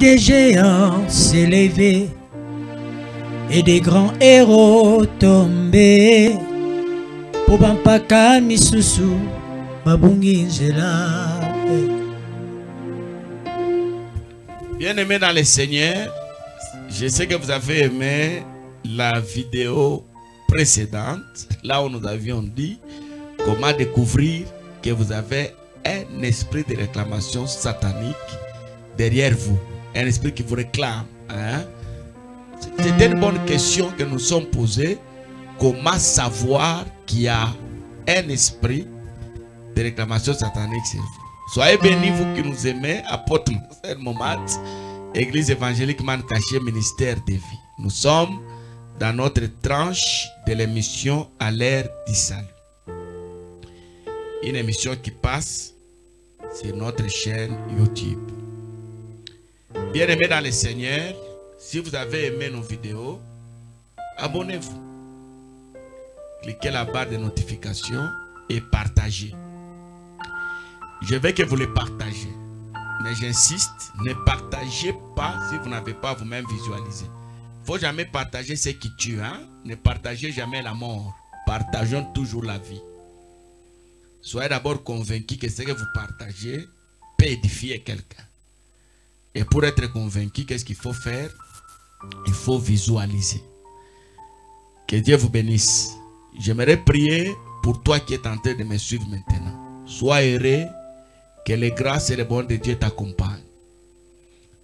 des géants s'élevaient et des grands héros tombés. Pour bampaka misusu babungi nzela. Bien-aimés dans le Seigneur, je sais que vous avez aimé la vidéo précédente, là où nous avions dit comment découvrir que vous avez un esprit de réclamation satanique derrière vous, un esprit qui vous réclame. Hein? C'était une bonne question que nous sommes posées. Comment savoir qu'il y a un esprit de réclamation satanique sur vous? Soyez bénis, vous qui nous aimez, apôtre Marcel Momat, Église évangélique Man Caché, ministère de vie. Nous sommes dans notre tranche de l'émission à l'ère du salut. Une émission qui passe sur notre chaîne YouTube. Bien-aimés dans le Seigneur, si vous avez aimé nos vidéos, abonnez-vous. Cliquez la barre de notification et partagez. Je veux que vous les partagez. Mais j'insiste, ne partagez pas si vous n'avez pas vous-même visualisé. Il ne faut jamais partager ce qui tue. Hein? Ne partagez jamais la mort. Partageons toujours la vie. Soyez d'abord convaincus que ce que vous partagez peut édifier quelqu'un. Et pour être convaincu, qu'est-ce qu'il faut faire? Il faut visualiser. Que Dieu vous bénisse. J'aimerais prier pour toi qui es en train de me suivre maintenant. Sois heureux, que les grâces et les bonnes de Dieu t'accompagnent.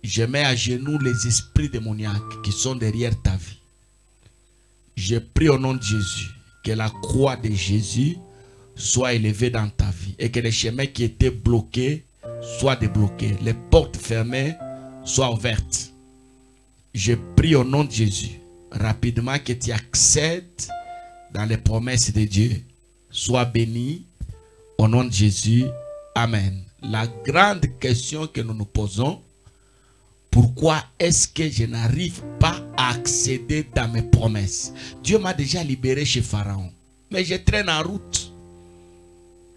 Je mets à genoux les esprits démoniaques qui sont derrière ta vie. Je prie au nom de Jésus que la croix de Jésus soit élevée dans ta vie et que les chemins qui étaient bloqués soient débloqués. Les portes fermées soient ouvertes. Je prie au nom de Jésus rapidement que tu accèdes dans les promesses de Dieu. Sois béni au nom de Jésus. Amen. La grande question que nous nous posons, pourquoi est-ce que je n'arrive pas à accéder dans mes promesses? Dieu m'a déjà libéré chez Pharaon, mais je traîne en route.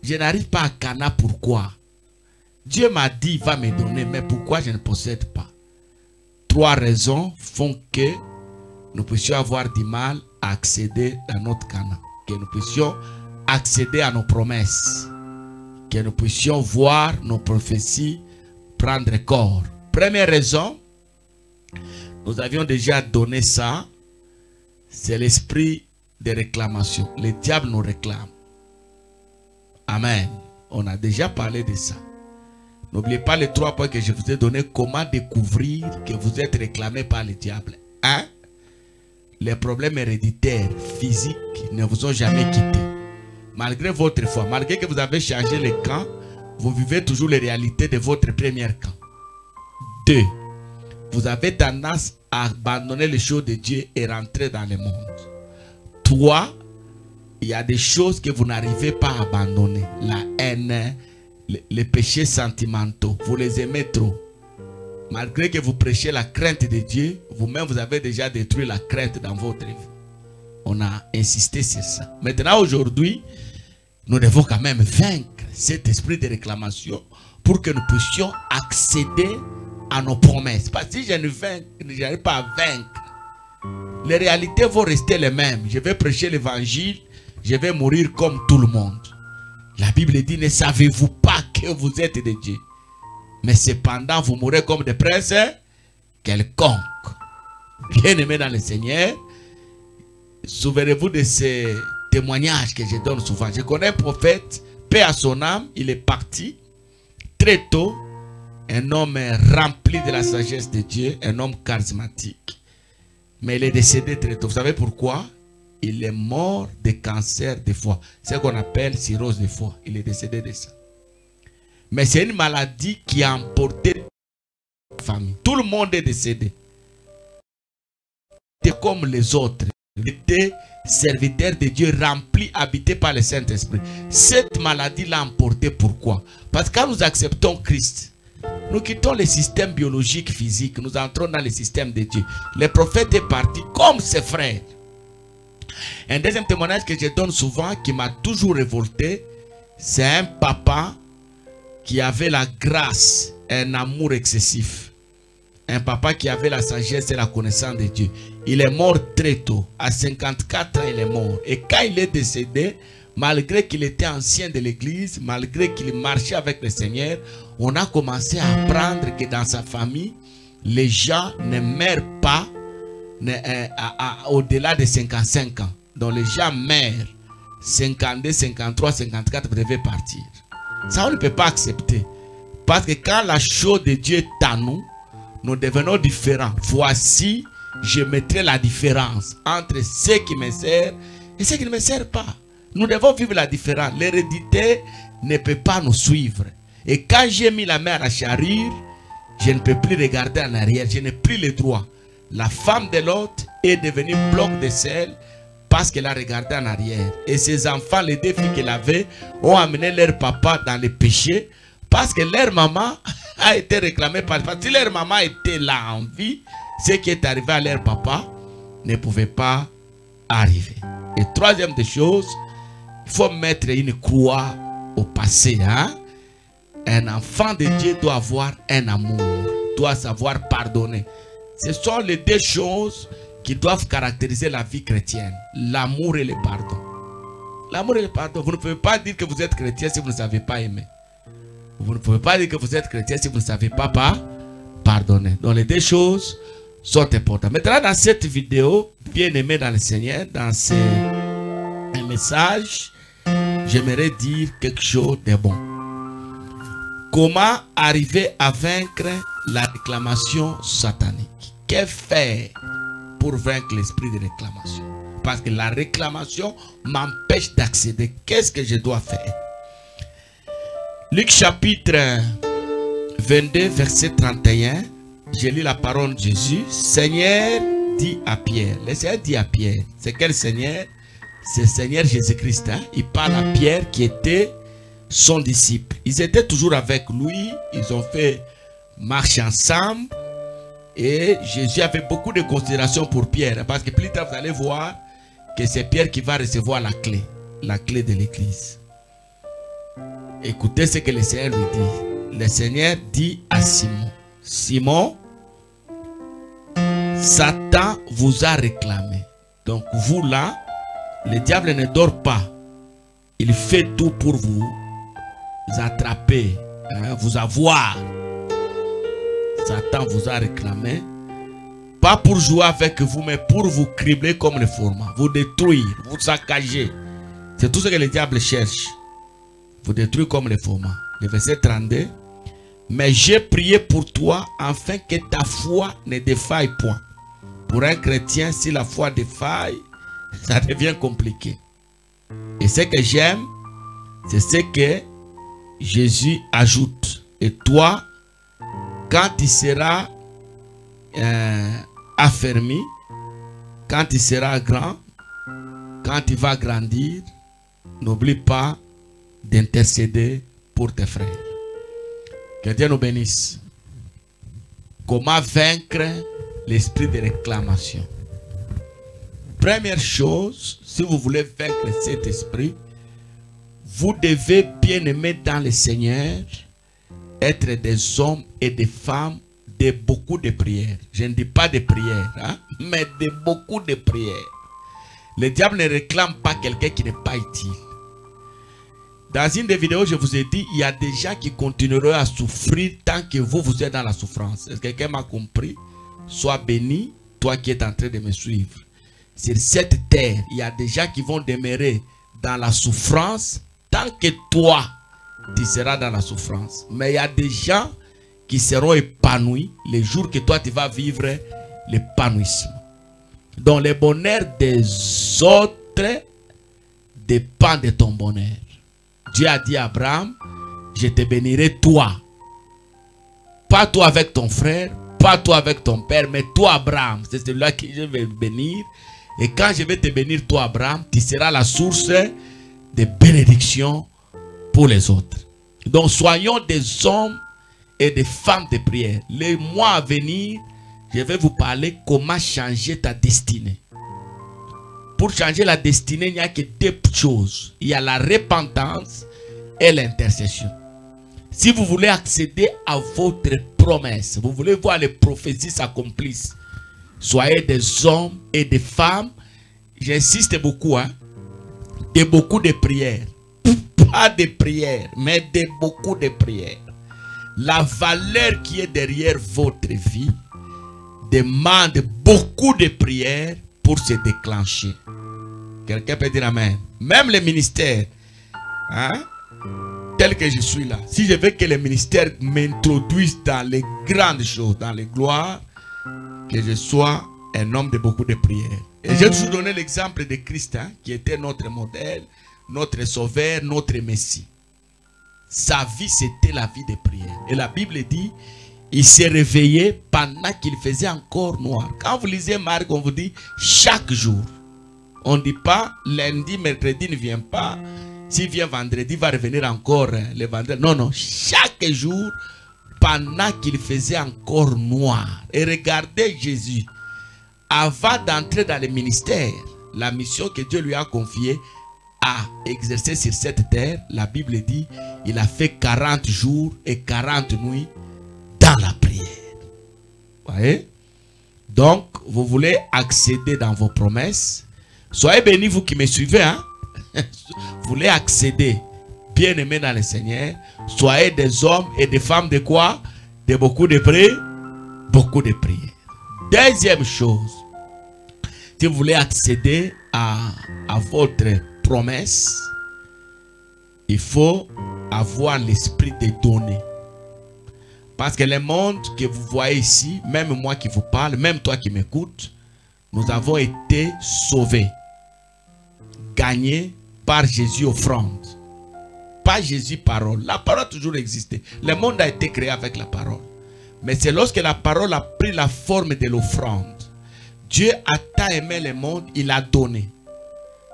Je n'arrive pas à Cana, pourquoi? Dieu m'a dit, il va me donner, mais pourquoi je ne possède pas? 3 raisons font que nous puissions avoir du mal à accéder dans notre Cana. Que nous puissions accéder à nos promesses. Que nous puissions voir nos prophéties prendre corps. Première raison, nous avions déjà donné ça, c'est l'esprit de réclamation. Le diable nous réclame. Amen. On a déjà parlé de ça. N'oubliez pas les 3 points que je vous ai donnés. Comment découvrir que vous êtes réclamé par le diable. 1. Les problèmes héréditaires, physiques, ne vous ont jamais quitté. Malgré votre foi, malgré que vous avez changé les camps, vous vivez toujours les réalités de votre premier camp. 2. Vous avez tendance à abandonner les choses de Dieu et rentrer dans le monde. 3. Il y a des choses que vous n'arrivez pas à abandonner. La haine, les péchés sentimentaux, vous les aimez trop. Malgré que vous prêchez la crainte de Dieu, vous-même vous avez déjà détruit la crainte dans votre vie. On a insisté sur ça. Maintenant, aujourd'hui, nous devons quand même vaincre cet esprit de réclamation pour que nous puissions accéder à nos promesses. Parce que si je n'arrive pas à vaincre, les réalités vont rester les mêmes. Je vais prêcher l'évangile, je vais mourir comme tout le monde. La Bible dit, ne savez-vous pas que vous êtes de Dieu? Mais cependant, vous mourrez comme des princes quelconques. Bien-aimés dans le Seigneur, souvenez-vous de ces témoignages que je donne souvent. Je connais un prophète, paix à son âme, il est parti très tôt. Un homme rempli de la sagesse de Dieu, un homme charismatique. Mais il est décédé très tôt. Vous savez pourquoi? Il est mort de cancer de foie. C'est ce qu'on appelle cirrhose de foie. Il est décédé de ça. Mais c'est une maladie qui a emporté la famille. Tout le monde est décédé. Il était comme les autres. Il était serviteur de Dieu, rempli, habité par le Saint-Esprit. Cette maladie l'a emporté. Pourquoi? Parce que quand nous acceptons Christ, nous quittons le système biologique, physique. Nous entrons dans le système de Dieu. Le prophète est parti comme ses frères. Un deuxième témoignage que je donne souvent, qui m'a toujours révolté, c'est un papa qui avait la grâce, un amour excessif. Un papa qui avait la sagesse et la connaissance de Dieu. Il est mort très tôt. À 54 ans, il est mort. Et quand il est décédé, malgré qu'il était ancien de l'église, malgré qu'il marchait avec le Seigneur, on a commencé à apprendre que dans sa famille, les gens ne meurent pas au-delà de 55 ans. Donc les gens meurent 52, 53, 54, vous devez partir. Ça, on ne peut pas accepter. Parce que quand la chose de Dieu est à nous, nous devenons différents. Voici, je mettrai la différence entre ceux qui me servent et ceux qui ne me servent pas. Nous devons vivre la différence. L'hérédité ne peut pas nous suivre. Et quand j'ai mis la main à la charrure, je ne peux plus regarder en arrière. Je n'ai plus le droit. La femme de l'autre est devenue bloc de sel parce qu'elle a regardé en arrière. Et ses enfants, les deux filles qu'elle avait, ont amené leur papa dans le péché parce que leur maman a été réclamée par le papa. Si leur maman était là en vie, ce qui est arrivé à leur papa ne pouvait pas arriver. Et troisième des choses, il faut mettre une croix au passé. Hein? Un enfant de Dieu doit avoir un amour, doit savoir pardonner. Ce sont les deux choses qui doivent caractériser la vie chrétienne. L'amour et le pardon. L'amour et le pardon. Vous ne pouvez pas dire que vous êtes chrétien si vous ne savez pas aimer. Vous ne pouvez pas dire que vous êtes chrétien si vous ne savez pas pardonner. Donc les deux choses sont importantes. Maintenant dans cette vidéo, bien aimé dans le Seigneur, dans ce message, j'aimerais dire quelque chose de bon. Comment arriver à vaincre la réclamation satanique? Que faire pour vaincre l'esprit de réclamation? Parce que la réclamation m'empêche d'accéder. Qu'est-ce que je dois faire? Luc chapitre 22, verset 31. Je lis la parole de Jésus. Seigneur dit à Pierre. Le Seigneur dit à Pierre. C'est quel Seigneur? C'est le Seigneur Jésus-Christ. Hein? Il parle à Pierre qui était son disciple. Ils étaient toujours avec lui. Ils ont fait marche ensemble. Et Jésus avait beaucoup de considération pour Pierre. Parce que plus tard, vous allez voir que c'est Pierre qui va recevoir la clé de l'église. Écoutez ce que le Seigneur lui dit. Le Seigneur dit à Simon. Simon, Satan vous a réclamé. Donc vous là, le diable ne dort pas. Il fait tout pour vous attraper, hein, vous avoir. Satan vous a réclamé. Pas pour jouer avec vous, mais pour vous cribler comme le format. Vous détruire, vous saccager. C'est tout ce que le diable cherche. Vous détruire comme le format. Le verset 32. Mais j'ai prié pour toi afin que ta foi ne défaille point. Pour un chrétien, si la foi défaille, ça devient compliqué. Et ce que j'aime, c'est ce que Jésus ajoute. Et toi, quand tu seras affermi, quand tu seras grand, quand tu vas grandir, n'oublie pas d'intercéder pour tes frères. Que Dieu nous bénisse. Comment vaincre l'esprit de réclamation? Première chose, si vous voulez vaincre cet esprit, vous devez, bien aimer dans le Seigneur, être des hommes et des femmes de beaucoup de prières. Je ne dis pas de prières, hein, mais de beaucoup de prières. Le diable ne réclame pas quelqu'un qui n'est pas utile. Dans une des vidéos, je vous ai dit, il y a des gens qui continueront à souffrir tant que vous êtes dans la souffrance. Est-ce que quelqu'un m'a compris? Sois béni, toi qui es en train de me suivre. Sur cette terre, il y a des gens qui vont demeurer dans la souffrance tant que toi, tu seras dans la souffrance. Mais il y a des gens qui seront épanouis les jours que toi, tu vas vivre l'épanouissement. Donc, le bonheur des autres dépend de ton bonheur. Dieu a dit à Abraham, je te bénirai toi. Pas toi avec ton frère, pas toi avec ton père, mais toi Abraham. C'est celui-là que je vais bénir. Et quand je vais te bénir toi Abraham, tu seras la source de bénédiction pour les autres. Donc soyons des hommes et des femmes de prière. Les mois à venir, je vais vous parler comment changer ta destinée. Pour changer la destinée, il n'y a que deux choses. Il y a la repentance et l'intercession. Si vous voulez accéder à votre promesse, vous voulez voir les prophéties s'accomplissent, soyez des hommes et des femmes, j'insiste beaucoup, hein, de beaucoup de prières. Pas de prières, mais de beaucoup de prières. La valeur qui est derrière votre vie demande beaucoup de prières pour se déclencher. Quelqu'un peut dire amen. Même les ministères, hein, tel que je suis là, si je veux que les ministères m'introduisent dans les grandes choses, dans les gloires, que je sois un homme de beaucoup de prières. Et j'ai toujours donné l'exemple de Christ, hein, qui était notre modèle, notre sauveur, notre Messie. Sa vie, c'était la vie de prière. Et la Bible dit, il s'est réveillé pendant qu'il faisait encore noir. Quand vous lisez Marc, on vous dit chaque jour. On ne dit pas lundi, mercredi ne vient pas. S'il vient vendredi, il va revenir encore le vendredi. Non, non, chaque jour, pendant qu'il faisait encore noir. Et regardez Jésus, avant d'entrer dans le ministère, la mission que Dieu lui a confiée, à exercer sur cette terre, la Bible dit, il a fait 40 jours et 40 nuits dans la prière. Voyez? Donc, vous voulez accéder dans vos promesses. Soyez bénis, vous qui me suivez, hein? Vous voulez accéder, bien aimés dans le Seigneur. Soyez des hommes et des femmes de quoi? De beaucoup de prières. Beaucoup de prières. Deuxième chose, si vous voulez accéder à votre promesse, il faut avoir l'esprit de donner. Parce que le monde que vous voyez ici, même moi qui vous parle, même toi qui m'écoutes, nous avons été sauvés, gagnés par Jésus offrande. Pas Jésus parole. La parole a toujours existé. Le monde a été créé avec la parole. Mais c'est lorsque la parole a pris la forme de l'offrande. Dieu a tant aimé le monde, il a donné.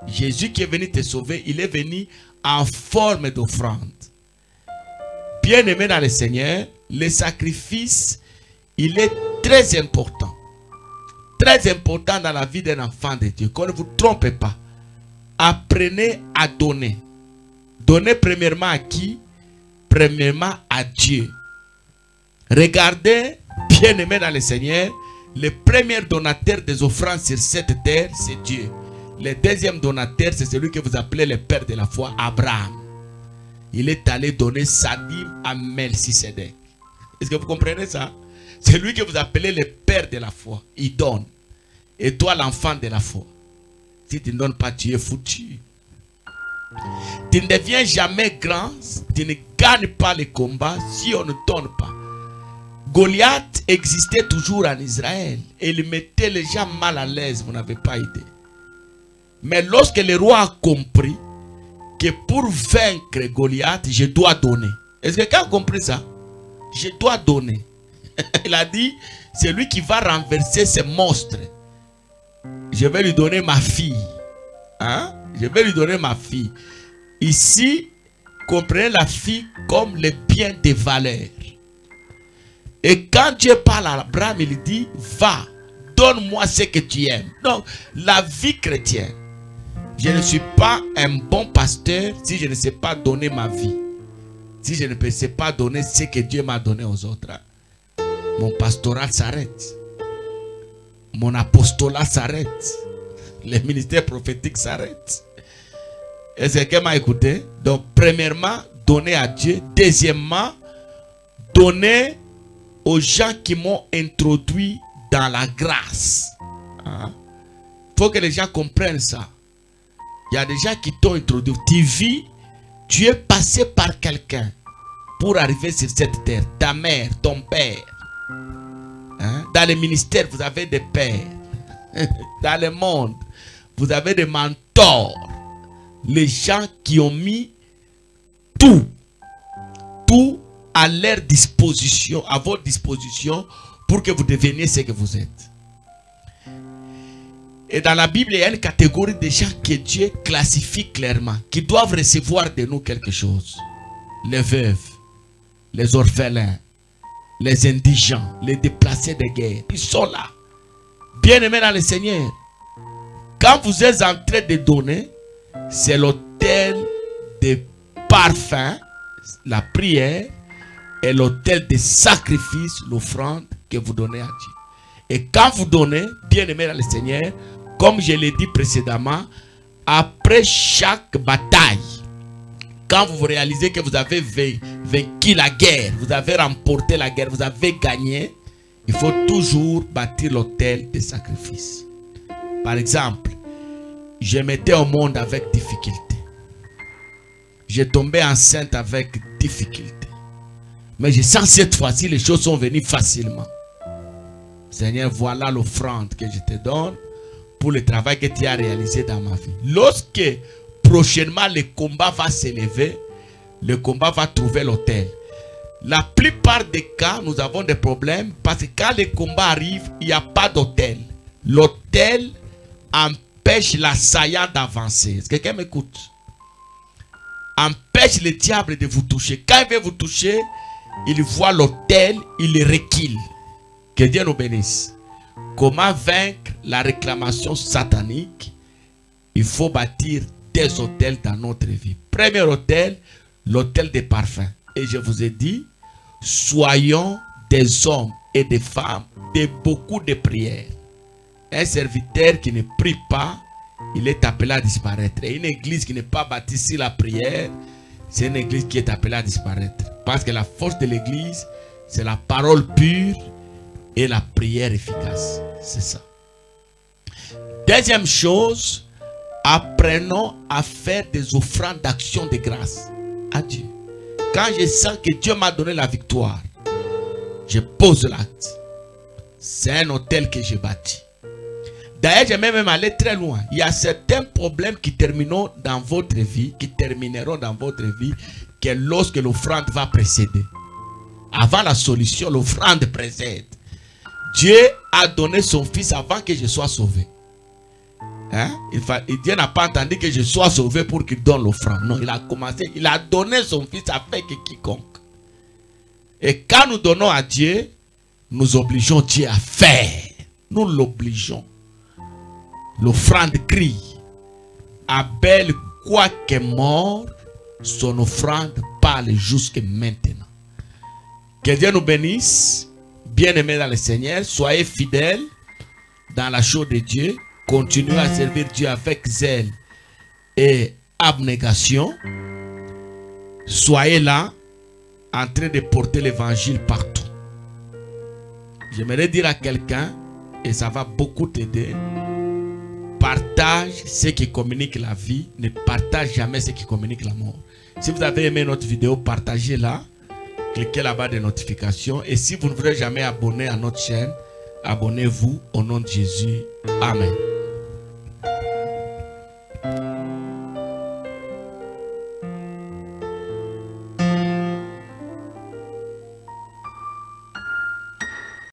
Jésus qui est venu te sauver, il est venu en forme d'offrande. Bien aimé dans le Seigneur, le sacrifice, il est très important. Très important dans la vie d'un enfant de Dieu. Qu'on ne vous trompe pas. Apprenez à donner. Donnez premièrement à qui? Premièrement à Dieu. Regardez, bien aimé dans le Seigneur, le premier donateur des offrandes sur cette terre, c'est Dieu. Le deuxième donateur, c'est celui que vous appelez le père de la foi, Abraham. Il est allé donner sa dîme à Melchisedec. Est-ce que vous comprenez ça? C'est lui que vous appelez le père de la foi. Il donne. Et toi, l'enfant de la foi. Si tu ne donnes pas, tu es foutu. Tu ne deviens jamais grand. Tu ne gagnes pas le combat si on ne donne pas. Goliath existait toujours en Israël. Et il mettait les gens mal à l'aise. Vous n'avez pas idée. Mais lorsque le roi a compris que pour vaincre Goliath, je dois donner. Est-ce que quelqu'un a compris ça? Je dois donner. Il a dit, c'est lui qui va renverser ce monstre. Je vais lui donner ma fille. Hein? Je vais lui donner ma fille. Ici, comprenez la fille comme le bien des valeurs. Et quand Dieu parle à Abraham, il dit, va, donne-moi ce que tu aimes. Donc, la vie chrétienne. Je ne suis pas un bon pasteur si je ne sais pas donner ma vie. Si je ne sais pas donner ce que Dieu m'a donné aux autres. Mon pastorat s'arrête. Mon apostolat s'arrête. Le ministère prophétique s'arrête. Est-ce que quelqu'un m'a écouté? Donc, premièrement, donner à Dieu. Deuxièmement, donner aux gens qui m'ont introduit dans la grâce. Il faut que les gens comprennent ça. Il y a des gens qui t'ont introduit. Tu vis, tu es passé par quelqu'un pour arriver sur cette terre. Ta mère, ton père. Hein? Dans les ministères, vous avez des pères. Dans le monde, vous avez des mentors. Les gens qui ont mis tout à leur disposition, à votre disposition, pour que vous deveniez ce que vous êtes. Et dans la Bible, il y a une catégorie de gens que Dieu classifie clairement, qui doivent recevoir de nous quelque chose. Les veuves, les orphelins, les indigents, les déplacés de guerre. Ils sont là. Bien aimés dans le Seigneur. Quand vous êtes en train de donner, c'est l'autel de parfum, la prière, est l'autel de sacrifice, l'offrande que vous donnez à Dieu. Et quand vous donnez, bien-aimé dans le Seigneur, comme je l'ai dit précédemment, après chaque bataille, quand vous réalisez que vous avez vaincu la guerre, vous avez remporté la guerre, vous avez gagné, il faut toujours bâtir l'autel des sacrifices. Par exemple, je m'étais au monde avec difficulté. J'ai tombé enceinte avec difficulté. Mais je sens cette fois-ci, les choses sont venues facilement. Seigneur, voilà l'offrande que je te donne pour le travail que tu as réalisé dans ma vie. Lorsque prochainement le combat va s'élever, le combat va trouver l'autel. La plupart des cas, nous avons des problèmes parce que quand le combat arrive, il n'y a pas d'autel. L'autel empêche l'assaillant d'avancer. Est-ce que quelqu'un m'écoute? Empêche le diable de vous toucher. Quand il veut vous toucher, il voit l'autel, il recule. Que Dieu nous bénisse. Comment vaincre la réclamation satanique? Il faut bâtir des autels dans notre vie. Premier autel, l'autel des parfums. Et je vous ai dit, soyons des hommes et des femmes de beaucoup de prières. Un serviteur qui ne prie pas, il est appelé à disparaître. Et une église qui n'est pas bâtie sur la prière, c'est une église qui est appelée à disparaître. Parce que la force de l'église, c'est la parole pure et la prière efficace. C'est ça. Deuxième chose, apprenons à faire des offrandes d'action de grâce à Dieu. Quand je sens que Dieu m'a donné la victoire, je pose l'acte. C'est un autel que j'ai bâti. D'ailleurs, je vais même aller très loin. Il y a certains problèmes qui termineront dans votre vie, que lorsque l'offrande va précéder. Avant la solution, l'offrande précède. Dieu a donné son fils avant que je sois sauvé. Hein? Dieu n'a pas entendu que je sois sauvé pour qu'il donne l'offrande. Non, il a commencé, il a donné son fils afin que quiconque. Et quand nous donnons à Dieu, nous obligeons Dieu à faire. Nous l'obligeons. L'offrande crie. Abel, quoique mort, son offrande parle jusque maintenant. Que Dieu nous bénisse. Bien-aimés dans le Seigneur, soyez fidèles dans la chose de Dieu. Continuez à servir Dieu avec zèle et abnégation. Soyez là, en train de porter l'évangile partout. J'aimerais dire à quelqu'un, et ça va beaucoup t'aider, partage ce qui communique la vie, ne partage jamais ce qui communique la mort. Si vous avez aimé notre vidéo, partagez-la, cliquez là-bas des notifications. Et si vous ne voulez jamais abonner à notre chaîne, abonnez-vous au nom de Jésus. Amen.